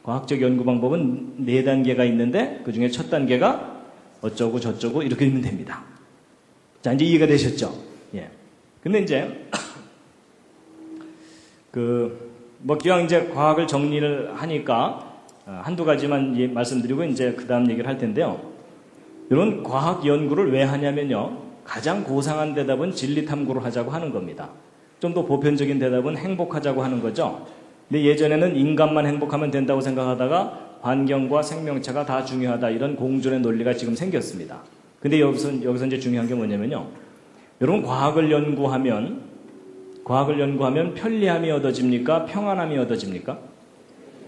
과학적 연구 방법은 4단계가 있는데 그 중에 첫 단계가 어쩌고 저쩌고 이렇게 읽으면 됩니다. 자, 이제 이해가 되셨죠? 예. 근데 이제 기왕 이제 과학을 정리를 하니까 한두 가지만 말씀드리고 이제 그 다음 얘기를 할 텐데요. 이런 과학 연구를 왜 하냐면요. 가장 고상한 대답은 진리 탐구를 하자고 하는 겁니다. 좀 더 보편적인 대답은 행복하자고 하는 거죠. 근데 예전에는 인간만 행복하면 된다고 생각하다가 환경과 생명체가 다 중요하다 이런 공존의 논리가 지금 생겼습니다. 근데 여기서 이제 중요한 게 뭐냐면요. 여러분 과학을 연구하면 편리함이 얻어집니까? 평안함이 얻어집니까?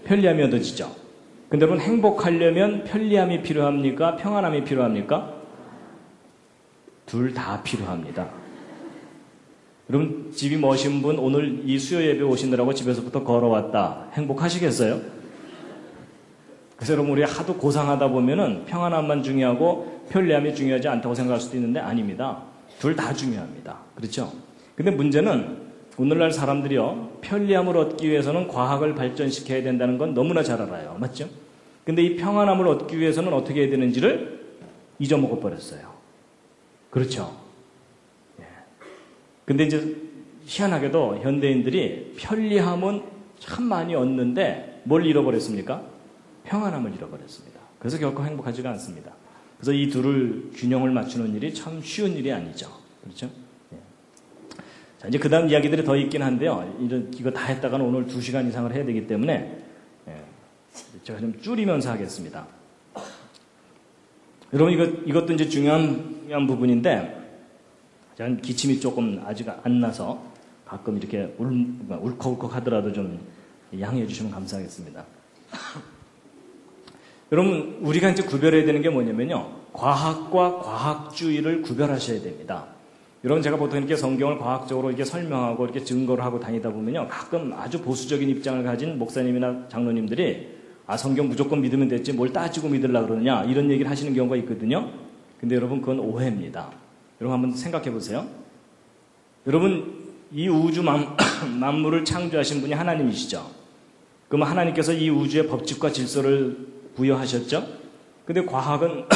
편리함이 얻어지죠. 근데 여러분 행복하려면 편리함이 필요합니까? 평안함이 필요합니까? 둘 다 필요합니다. 여러분 집이 머신 분 오늘 이 수요 예배 오시느라고 집에서부터 걸어왔다. 행복하시겠어요? 그래서 여러분 우리 하도 고상하다 보면은 평안함만 중요하고 편리함이 중요하지 않다고 생각할 수도 있는데 아닙니다. 둘 다 중요합니다. 그렇죠? 근데 문제는 오늘날 사람들이요 편리함을 얻기 위해서는 과학을 발전시켜야 된다는 건 너무나 잘 알아요. 맞죠? 근데 이 평안함을 얻기 위해서는 어떻게 해야 되는지를 잊어먹어 버렸어요. 그렇죠? 예. 근데 이제 희한하게도 현대인들이 편리함은 참 많이 얻는데 뭘 잃어버렸습니까? 평안함을 잃어버렸습니다. 그래서 결코 행복하지가 않습니다. 그래서 이 둘을 균형을 맞추는 일이 참 쉬운 일이 아니죠. 그렇죠? 예. 자, 이제 그 다음 이야기들이 더 있긴 한데요. 이거 다 했다가는 오늘 2시간 이상을 해야 되기 때문에 제가 좀 줄이면서 하겠습니다. 여러분 이것도 이제 중요한 부분인데 저는 기침이 조금 아직 안 나서 가끔 이렇게 울컥울컥 하더라도 좀 양해해 주시면 감사하겠습니다. 여러분 우리가 이제 구별해야 되는 게 뭐냐면요. 과학과 과학주의를 구별하셔야 됩니다. 여러분 제가 보통 이렇게 성경을 과학적으로 이렇게 설명하고 이렇게 증거를 하고 다니다 보면요. 가끔 아주 보수적인 입장을 가진 목사님이나 장로님들이 성경 무조건 믿으면 됐지 뭘 따지고 믿으려고 그러느냐 이런 얘기를 하시는 경우가 있거든요. 근데 여러분 그건 오해입니다. 여러분 한번 생각해 보세요. 여러분 이 우주 만물을 창조하신 분이 하나님이시죠. 그럼 하나님께서 이 우주의 법칙과 질서를 부여하셨죠. 근데 과학은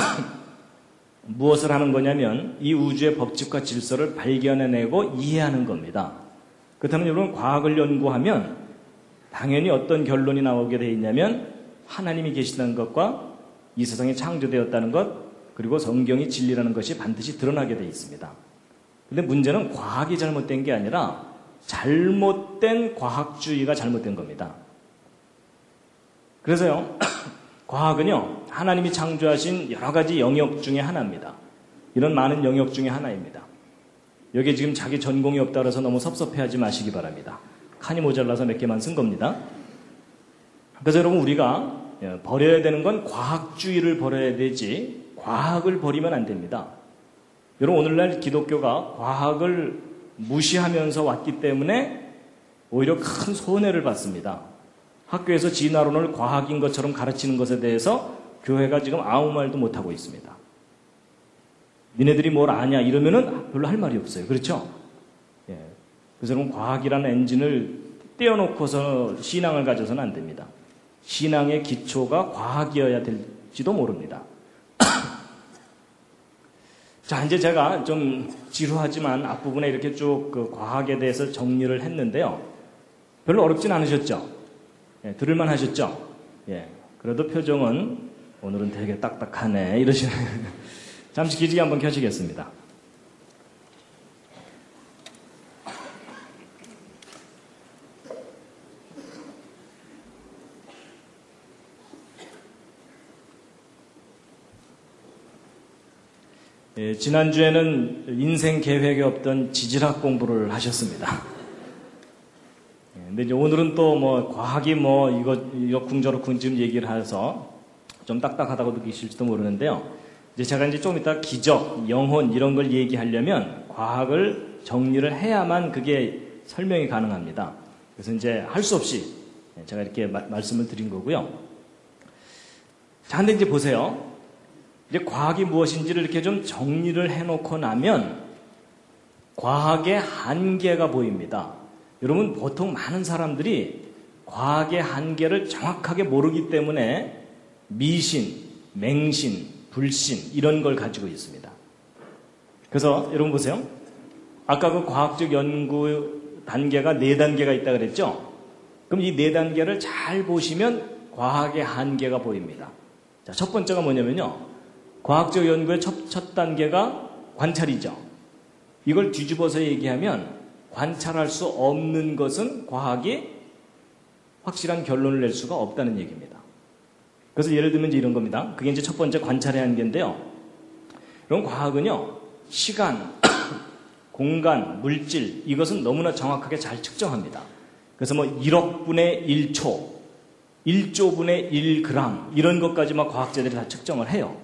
무엇을 하는 거냐면 이 우주의 법칙과 질서를 발견해내고 이해하는 겁니다. 그렇다면 여러분 과학을 연구하면 당연히 어떤 결론이 나오게 돼 있냐면 하나님이 계시다는 것과 이 세상이 창조되었다는 것 그리고 성경이 진리라는 것이 반드시 드러나게 돼 있습니다. 근데 문제는 과학이 잘못된 게 아니라 잘못된 과학주의가 잘못된 겁니다. 그래서요 과학은요 하나님이 창조하신 여러 가지 영역 중에 하나입니다. 이런 많은 영역 중에 하나입니다. 여기에 지금 자기 전공이 없다 그래서 너무 섭섭해하지 마시기 바랍니다. 칸이 모자라서 몇 개만 쓴 겁니다. 그래서 여러분 우리가 버려야 되는 건 과학주의를 버려야 되지 과학을 버리면 안 됩니다. 여러분 오늘날 기독교가 과학을 무시하면서 왔기 때문에 오히려 큰 손해를 받습니다. 학교에서 진화론을 과학인 것처럼 가르치는 것에 대해서 교회가 지금 아무 말도 못하고 있습니다. 니네들이 뭘 아냐 이러면은 별로 할 말이 없어요. 그렇죠? 예. 그래서 여러분 과학이라는 엔진을 떼어놓고서 신앙을 가져서는 안 됩니다. 신앙의 기초가 과학이어야 될지도 모릅니다. 자, 이제 제가 좀 지루하지만 앞부분에 이렇게 쭉 그 과학에 대해서 정리를 했는데요. 별로 어렵진 않으셨죠? 예, 들을만 하셨죠? 예. 그래도 표정은 오늘은 되게 딱딱하네. 이러시는. 잠시 기지개 한번 켜시겠습니다. 예, 지난주에는 인생 계획이 없던 지질학 공부를 하셨습니다. 예, 근데 이제 오늘은 또 과학이 이러쿵저러쿵 지금 얘기를 해서 좀 딱딱하다고 느끼실지도 모르는데요. 이제 제가 이제 좀 이따 기적, 영혼 이런 걸 얘기하려면 과학을 정리를 해야만 그게 설명이 가능합니다. 그래서 이제 할 수 없이 제가 이렇게 말씀을 드린 거고요. 자, 근데 이제 보세요. 이제 과학이 무엇인지를 이렇게 좀 정리를 해놓고 나면 과학의 한계가 보입니다. 여러분 보통 많은 사람들이 과학의 한계를 정확하게 모르기 때문에 미신, 맹신, 불신 이런 걸 가지고 있습니다. 그래서 여러분 보세요. 아까 그 과학적 연구 단계가 4단계가 있다고 그랬죠? 그럼 이 4단계를 잘 보시면 과학의 한계가 보입니다. 자, 첫 번째가 뭐냐면요. 과학적 연구의 첫 단계가 관찰이죠. 이걸 뒤집어서 얘기하면 관찰할 수 없는 것은 과학이 확실한 결론을 낼 수가 없다는 얘기입니다. 그래서 예를 들면 이제 이런 겁니다. 그게 이제 첫 번째 관찰의 한계인데요. 그럼 과학은요, 시간, 공간, 물질, 이것은 너무나 정확하게 잘 측정합니다. 그래서 뭐 1억 분의 1초, 1조 분의 1g, 이런 것까지 막 과학자들이 다 측정을 해요.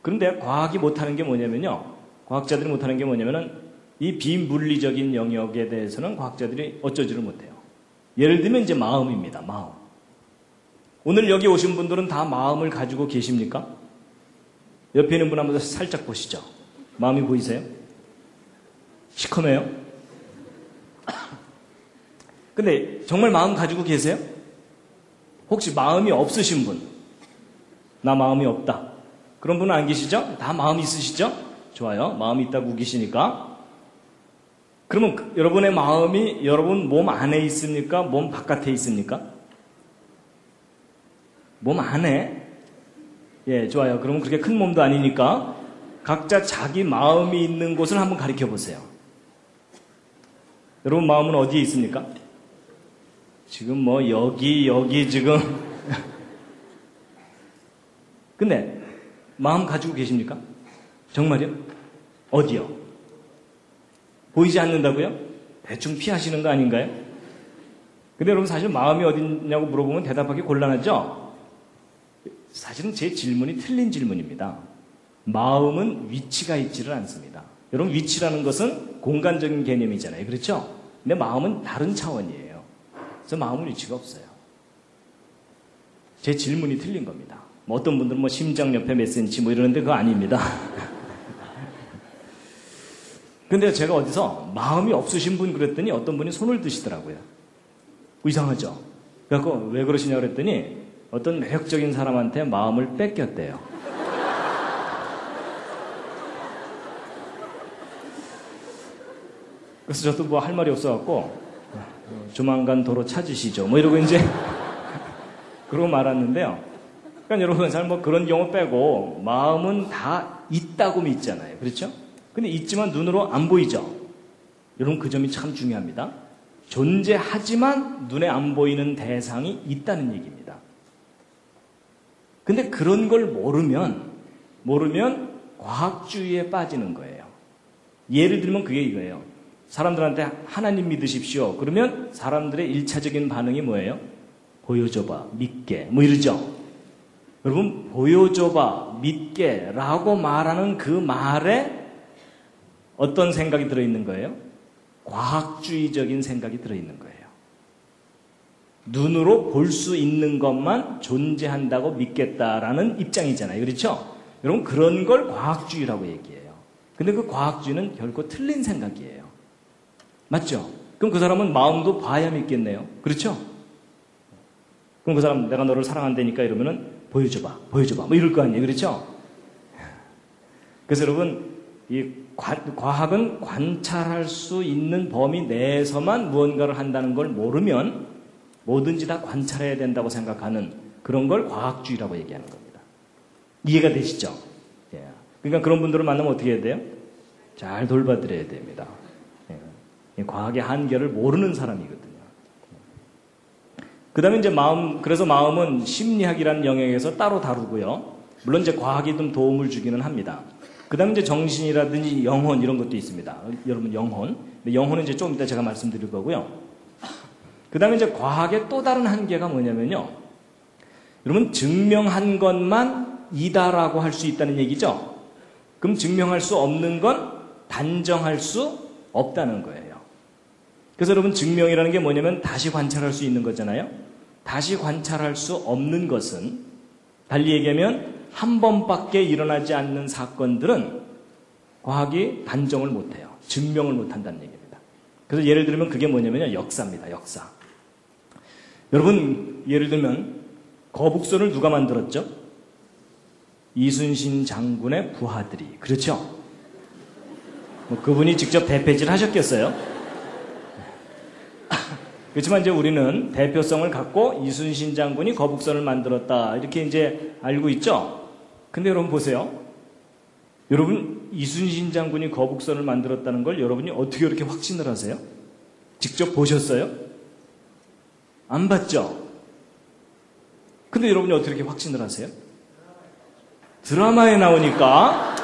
그런데 과학이 못하는 게 뭐냐면요. 과학자들이 못하는 게 뭐냐면은 이 비물리적인 영역에 대해서는 과학자들이 어쩌지를 못해요. 예를 들면 이제 마음입니다. 마음. 오늘 여기 오신 분들은 다 마음을 가지고 계십니까? 옆에 있는 분 한번 살짝 보시죠. 마음이 보이세요? 시커매요? 근데 정말 마음 가지고 계세요? 혹시 마음이 없으신 분? 나 마음이 없다. 그런 분은 안 계시죠? 다 마음이 있으시죠? 좋아요. 마음이 있다고 우기시니까. 그러면 여러분의 마음이 여러분 몸 안에 있습니까? 몸 바깥에 있습니까? 몸 안에? 예, 좋아요. 그러면 그렇게 큰 몸도 아니니까 각자 자기 마음이 있는 곳을 한번 가리켜 보세요. 여러분 마음은 어디에 있습니까? 지금 뭐 여기 지금 근데 마음 가지고 계십니까? 정말요? 어디요? 보이지 않는다고요? 대충 피하시는 거 아닌가요? 근데 여러분 사실 마음이 어디냐고 물어보면 대답하기 곤란하죠? 사실은 제 질문이 틀린 질문입니다. 마음은 위치가 있지를 않습니다. 여러분 위치라는 것은 공간적인 개념이잖아요. 그렇죠? 근데 마음은 다른 차원이에요. 그래서 마음은 위치가 없어요. 제 질문이 틀린 겁니다. 뭐 어떤 분들은 뭐 심장 옆에 몇 센치 뭐 이러는데 그거 아닙니다. 근데 제가 어디서 마음이 없으신 분 그랬더니 어떤 분이 손을 드시더라고요. 이상하죠? 그래서 왜 그러시냐고 그랬더니 어떤 매력적인 사람한테 마음을 뺏겼대요. 그래서 저도 뭐 할 말이 없어갖고 조만간 도로 찾으시죠. 뭐 이러고 이제 그러고 말았는데요. 그러니까 여러분 잘 뭐 그런 경우 빼고 마음은 다 있다고 믿잖아요. 그렇죠? 근데 있지만 눈으로 안 보이죠. 여러분 그 점이 참 중요합니다. 존재하지만 눈에 안 보이는 대상이 있다는 얘기입니다. 근데 그런 걸 모르면 과학주의에 빠지는 거예요. 예를 들면 그게 이거예요. 사람들한테 하나님 믿으십시오. 그러면 사람들의 1차적인 반응이 뭐예요? 보여줘봐, 믿게, 뭐 이러죠. 여러분 보여줘봐, 믿게 라고 말하는 그 말에 어떤 생각이 들어있는 거예요? 과학주의적인 생각이 들어있는 거예요. 눈으로 볼 수 있는 것만 존재한다고 믿겠다라는 입장이잖아요. 그렇죠? 여러분 그런 걸 과학주의라고 얘기해요. 근데 그 과학주의는 결코 틀린 생각이에요. 맞죠? 그럼 그 사람은 마음도 봐야 믿겠네요. 그렇죠? 그럼 그 사람 내가 너를 사랑한다니까 이러면은 보여줘봐 뭐 이럴 거 아니에요. 그렇죠? 그래서 여러분 이 과학은 관찰할 수 있는 범위 내에서만 무언가를 한다는 걸 모르면 뭐든지 다 관찰해야 된다고 생각하는 그런 걸 과학주의라고 얘기하는 겁니다. 이해가 되시죠? 예. 그러니까 그런 분들을 만나면 어떻게 해야 돼요? 잘 돌봐드려야 됩니다. 예. 과학의 한계를 모르는 사람이거든요. 그 다음에 이제 그래서 마음은 심리학이라는 영역에서 따로 다루고요. 물론 이제 과학이 좀 도움을 주기는 합니다. 그 다음에 이제 정신이라든지 영혼 이런 것도 있습니다. 여러분 영혼. 영혼은 이제 좀 이따 제가 말씀드릴 거고요. 그 다음에 이제 과학의 또 다른 한계가 뭐냐면요. 여러분 증명한 것만 이다라고 할 수 있다는 얘기죠. 그럼 증명할 수 없는 건 단정할 수 없다는 거예요. 그래서 여러분 증명이라는 게 뭐냐면 다시 관찰할 수 있는 거잖아요. 다시 관찰할 수 없는 것은 달리 얘기하면 한 번밖에 일어나지 않는 사건들은 과학이 단정을 못해요. 증명을 못한다는 얘기입니다. 그래서 예를 들면 그게 뭐냐면요. 역사입니다. 역사. 여러분, 예를 들면 거북선을 누가 만들었죠? 이순신 장군의 부하들이. 그렇죠? 뭐 그분이 직접 대패질 하셨겠어요? 그렇지만 이제 우리는 대표성을 갖고 이순신 장군이 거북선을 만들었다, 이렇게 이제 알고 있죠? 근데 여러분 보세요. 여러분, 이순신 장군이 거북선을 만들었다는 걸 여러분이 어떻게 그렇게 확신을 하세요? 직접 보셨어요? 안 봤죠? 근데 여러분이 어떻게 이렇게 확신을 하세요? 드라마에 나오니까